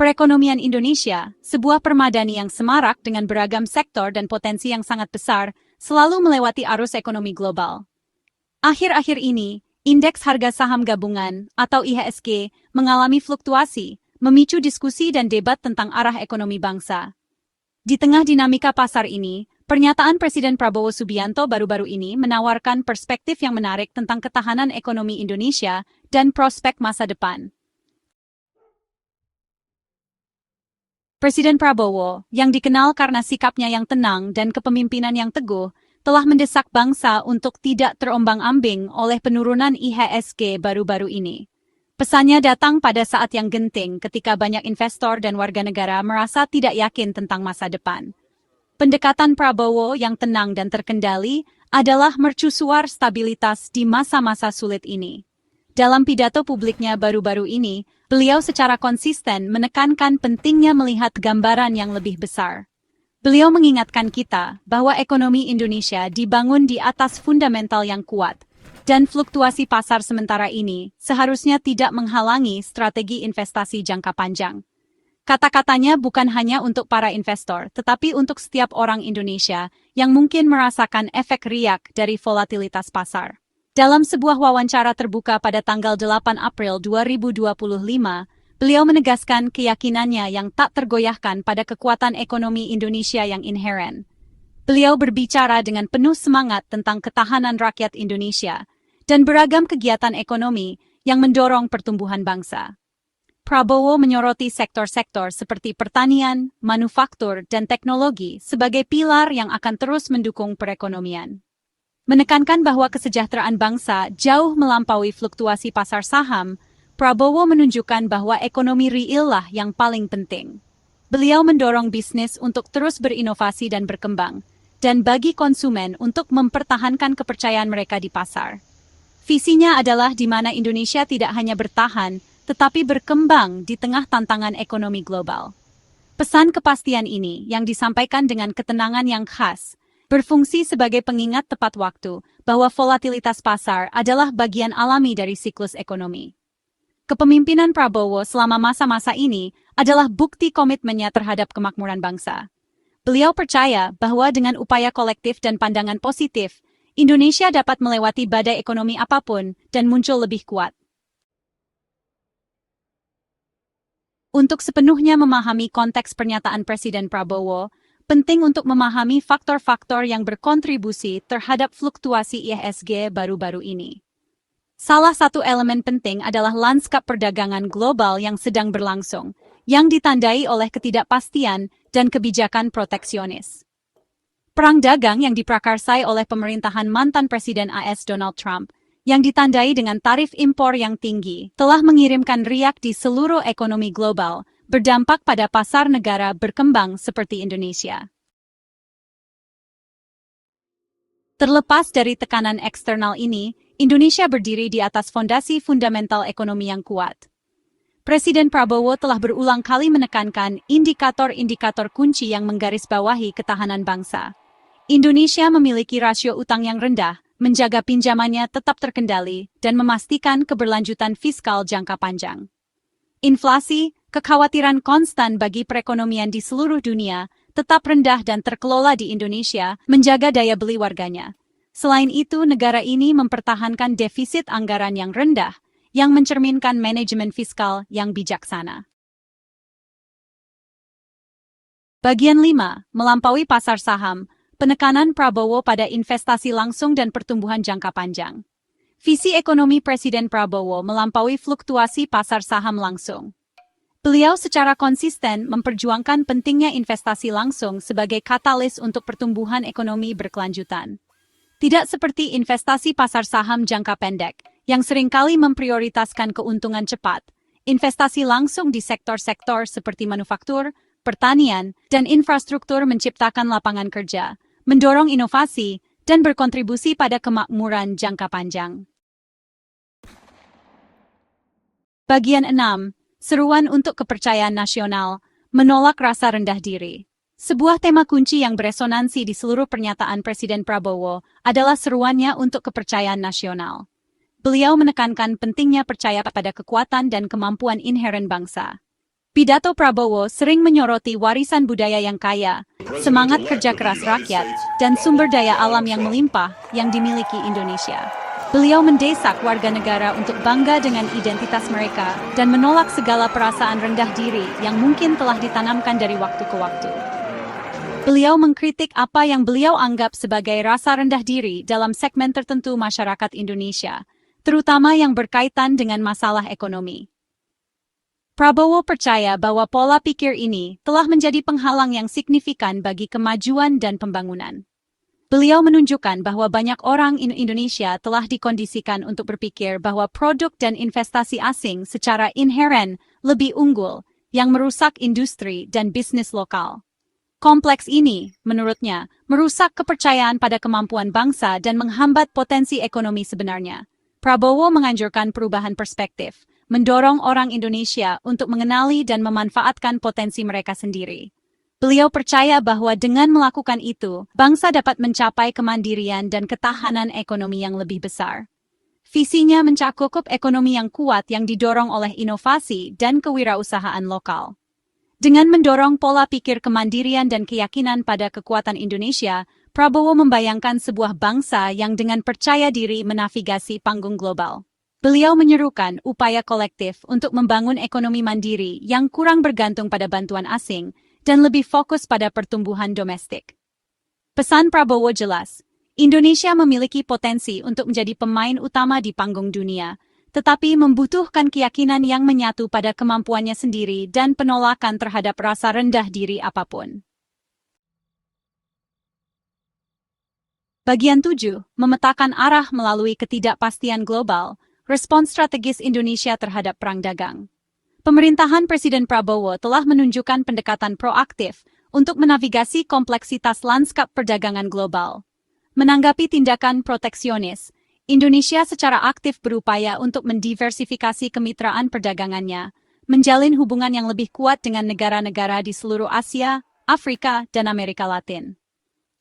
Perekonomian Indonesia, sebuah permadani yang semarak dengan beragam sektor dan potensi yang sangat besar, selalu melewati arus ekonomi global. Akhir-akhir ini, indeks harga saham gabungan atau IHSG mengalami fluktuasi, memicu diskusi dan debat tentang arah ekonomi bangsa. Di tengah dinamika pasar ini, pernyataan Presiden Prabowo Subianto baru-baru ini menawarkan perspektif yang menarik tentang ketahanan ekonomi Indonesia dan prospek masa depan. Presiden Prabowo, yang dikenal karena sikapnya yang tenang dan kepemimpinan yang teguh, telah mendesak bangsa untuk tidak terombang-ambing oleh penurunan IHSG baru-baru ini. Pesannya datang pada saat yang genting ketika banyak investor dan warga negara merasa tidak yakin tentang masa depan. Pendekatan Prabowo yang tenang dan terkendali adalah mercusuar stabilitas di masa-masa sulit ini. Dalam pidato publiknya baru-baru ini, beliau secara konsisten menekankan pentingnya melihat gambaran yang lebih besar. Beliau mengingatkan kita bahwa ekonomi Indonesia dibangun di atas fundamental yang kuat, dan fluktuasi pasar sementara ini seharusnya tidak menghalangi strategi investasi jangka panjang. Kata-katanya bukan hanya untuk para investor, tetapi untuk setiap orang Indonesia yang mungkin merasakan efek riak dari volatilitas pasar. Dalam sebuah wawancara terbuka pada tanggal 8 April 2025, beliau menegaskan keyakinannya yang tak tergoyahkan pada kekuatan ekonomi Indonesia yang inheren. Beliau berbicara dengan penuh semangat tentang ketahanan rakyat Indonesia dan beragam kegiatan ekonomi yang mendorong pertumbuhan bangsa. Prabowo menyoroti sektor-sektor seperti pertanian, manufaktur, dan teknologi sebagai pilar yang akan terus mendukung perekonomian. Menekankan bahwa kesejahteraan bangsa jauh melampaui fluktuasi pasar saham, Prabowo menunjukkan bahwa ekonomi real lah yang paling penting. Beliau mendorong bisnis untuk terus berinovasi dan berkembang, dan bagi konsumen untuk mempertahankan kepercayaan mereka di pasar. Visinya adalah di mana Indonesia tidak hanya bertahan, tetapi berkembang di tengah tantangan ekonomi global. Pesan kepastian ini yang disampaikan dengan ketenangan yang khas, berfungsi sebagai pengingat tepat waktu bahwa volatilitas pasar adalah bagian alami dari siklus ekonomi. Kepemimpinan Prabowo selama masa-masa ini adalah bukti komitmennya terhadap kemakmuran bangsa. Beliau percaya bahwa dengan upaya kolektif dan pandangan positif, Indonesia dapat melewati badai ekonomi apapun dan muncul lebih kuat. Untuk sepenuhnya memahami konteks pernyataan Presiden Prabowo, penting untuk memahami faktor-faktor yang berkontribusi terhadap fluktuasi IHSG baru-baru ini. Salah satu elemen penting adalah lanskap perdagangan global yang sedang berlangsung, yang ditandai oleh ketidakpastian dan kebijakan proteksionis. Perang dagang yang diprakarsai oleh pemerintahan mantan Presiden AS Donald Trump, yang ditandai dengan tarif impor yang tinggi, telah mengirimkan riak di seluruh ekonomi global, berdampak pada pasar negara berkembang seperti Indonesia. Terlepas dari tekanan eksternal ini, Indonesia berdiri di atas fondasi fundamental ekonomi yang kuat. Presiden Prabowo telah berulang kali menekankan indikator-indikator kunci yang menggarisbawahi ketahanan bangsa. Indonesia memiliki rasio utang yang rendah, menjaga pinjamannya tetap terkendali, dan memastikan keberlanjutan fiskal jangka panjang. Inflasi, kekhawatiran konstan bagi perekonomian di seluruh dunia, tetap rendah dan terkelola di Indonesia, menjaga daya beli warganya. Selain itu, negara ini mempertahankan defisit anggaran yang rendah, yang mencerminkan manajemen fiskal yang bijaksana. Bagian 5. Melampaui pasar saham, penekanan Prabowo pada investasi langsung dan pertumbuhan jangka panjang. Visi ekonomi Presiden Prabowo melampaui fluktuasi pasar saham langsung. Beliau secara konsisten memperjuangkan pentingnya investasi langsung sebagai katalis untuk pertumbuhan ekonomi berkelanjutan. Tidak seperti investasi pasar saham jangka pendek, yang seringkali memprioritaskan keuntungan cepat, investasi langsung di sektor-sektor seperti manufaktur, pertanian, dan infrastruktur menciptakan lapangan kerja, mendorong inovasi, dan berkontribusi pada kemakmuran jangka panjang. Bagian 6. Seruan untuk kepercayaan nasional, menolak rasa rendah diri. Sebuah tema kunci yang beresonansi di seluruh pernyataan Presiden Prabowo adalah seruannya untuk kepercayaan nasional. Beliau menekankan pentingnya percaya pada kekuatan dan kemampuan inheren bangsa. Pidato Prabowo sering menyoroti warisan budaya yang kaya, semangat kerja keras rakyat, dan sumber daya alam yang melimpah yang dimiliki Indonesia. Beliau mendesak warga negara untuk bangga dengan identitas mereka dan menolak segala perasaan rendah diri yang mungkin telah ditanamkan dari waktu ke waktu. Beliau mengkritik apa yang beliau anggap sebagai rasa rendah diri dalam segmen tertentu masyarakat Indonesia, terutama yang berkaitan dengan masalah ekonomi. Prabowo percaya bahwa pola pikir ini telah menjadi penghalang yang signifikan bagi kemajuan dan pembangunan. Beliau menunjukkan bahwa banyak orang Indonesia telah dikondisikan untuk berpikir bahwa produk dan investasi asing secara inheren lebih unggul, yang merusak industri dan bisnis lokal. Kompleks ini, menurutnya, merusak kepercayaan pada kemampuan bangsa dan menghambat potensi ekonomi sebenarnya. Prabowo menganjurkan perubahan perspektif, mendorong orang Indonesia untuk mengenali dan memanfaatkan potensi mereka sendiri. Beliau percaya bahwa dengan melakukan itu, bangsa dapat mencapai kemandirian dan ketahanan ekonomi yang lebih besar. Visinya mencakup ekonomi yang kuat yang didorong oleh inovasi dan kewirausahaan lokal. Dengan mendorong pola pikir kemandirian dan keyakinan pada kekuatan Indonesia, Prabowo membayangkan sebuah bangsa yang dengan percaya diri menavigasi panggung global. Beliau menyerukan upaya kolektif untuk membangun ekonomi mandiri yang kurang bergantung pada bantuan asing dan lebih fokus pada pertumbuhan domestik. Pesan Prabowo jelas, Indonesia memiliki potensi untuk menjadi pemain utama di panggung dunia, tetapi membutuhkan keyakinan yang menyatu pada kemampuannya sendiri dan penolakan terhadap rasa rendah diri apapun. Bagian 7, memetakan arah melalui ketidakpastian global. Respons strategis Indonesia terhadap perang dagang. Pemerintahan Presiden Prabowo telah menunjukkan pendekatan proaktif untuk menavigasi kompleksitas lanskap perdagangan global. Menanggapi tindakan proteksionis, Indonesia secara aktif berupaya untuk mendiversifikasi kemitraan perdagangannya, menjalin hubungan yang lebih kuat dengan negara-negara di seluruh Asia, Afrika, dan Amerika Latin.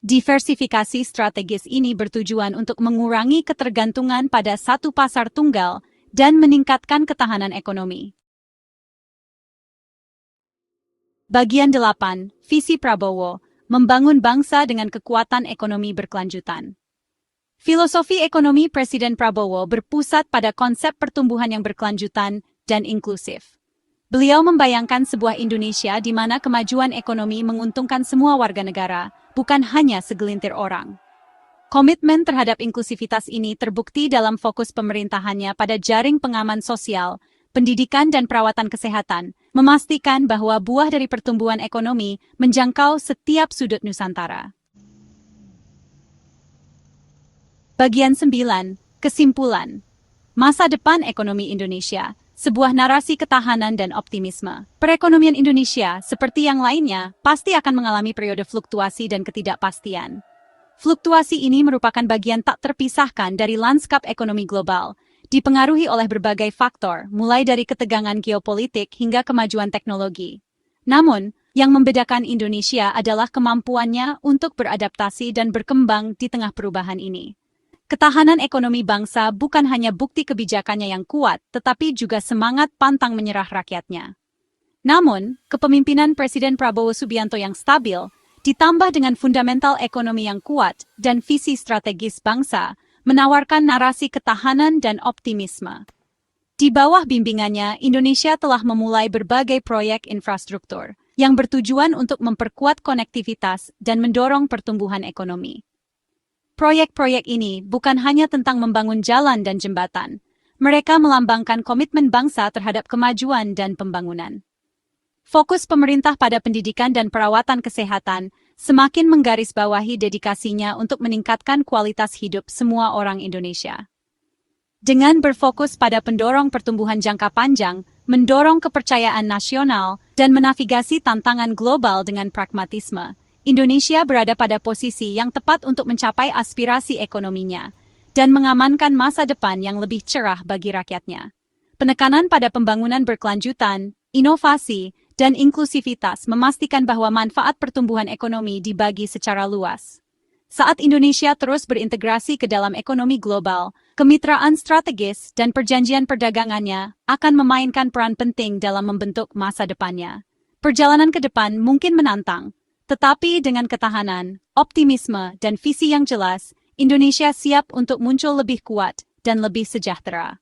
Diversifikasi strategis ini bertujuan untuk mengurangi ketergantungan pada satu pasar tunggal dan meningkatkan ketahanan ekonomi. Bagian 8, Visi Prabowo, membangun bangsa dengan kekuatan ekonomi berkelanjutan. Filosofi ekonomi Presiden Prabowo berpusat pada konsep pertumbuhan yang berkelanjutan dan inklusif. Beliau membayangkan sebuah Indonesia di mana kemajuan ekonomi menguntungkan semua warga negara, bukan hanya segelintir orang. Komitmen terhadap inklusivitas ini terbukti dalam fokus pemerintahannya pada jaring pengaman sosial, pendidikan dan perawatan kesehatan, memastikan bahwa buah dari pertumbuhan ekonomi menjangkau setiap sudut Nusantara. Bagian 9, Kesimpulan. Masa depan ekonomi Indonesia. Sebuah narasi ketahanan dan optimisme. Perekonomian Indonesia, seperti yang lainnya, pasti akan mengalami periode fluktuasi dan ketidakpastian. Fluktuasi ini merupakan bagian tak terpisahkan dari lanskap ekonomi global, dipengaruhi oleh berbagai faktor, mulai dari ketegangan geopolitik hingga kemajuan teknologi. Namun, yang membedakan Indonesia adalah kemampuannya untuk beradaptasi dan berkembang di tengah perubahan ini. Ketahanan ekonomi bangsa bukan hanya bukti kebijakannya yang kuat, tetapi juga semangat pantang menyerah rakyatnya. Namun, kepemimpinan Presiden Prabowo Subianto yang stabil, ditambah dengan fundamental ekonomi yang kuat dan visi strategis bangsa, menawarkan narasi ketahanan dan optimisme. Di bawah bimbingannya, Indonesia telah memulai berbagai proyek infrastruktur yang bertujuan untuk memperkuat konektivitas dan mendorong pertumbuhan ekonomi. Proyek-proyek ini bukan hanya tentang membangun jalan dan jembatan. Mereka melambangkan komitmen bangsa terhadap kemajuan dan pembangunan. Fokus pemerintah pada pendidikan dan perawatan kesehatan semakin menggarisbawahi dedikasinya untuk meningkatkan kualitas hidup semua orang Indonesia. Dengan berfokus pada pendorong pertumbuhan jangka panjang, mendorong kepercayaan nasional, dan menavigasi tantangan global dengan pragmatisme, Indonesia berada pada posisi yang tepat untuk mencapai aspirasi ekonominya dan mengamankan masa depan yang lebih cerah bagi rakyatnya. Penekanan pada pembangunan berkelanjutan, inovasi, dan inklusivitas memastikan bahwa manfaat pertumbuhan ekonomi dibagi secara luas. Saat Indonesia terus berintegrasi ke dalam ekonomi global, Kemitraan strategis dan perjanjian perdagangannya akan memainkan peran penting dalam membentuk masa depannya. Perjalanan ke depan mungkin menantang, tetapi dengan ketahanan, optimisme, dan visi yang jelas, Indonesia siap untuk muncul lebih kuat dan lebih sejahtera.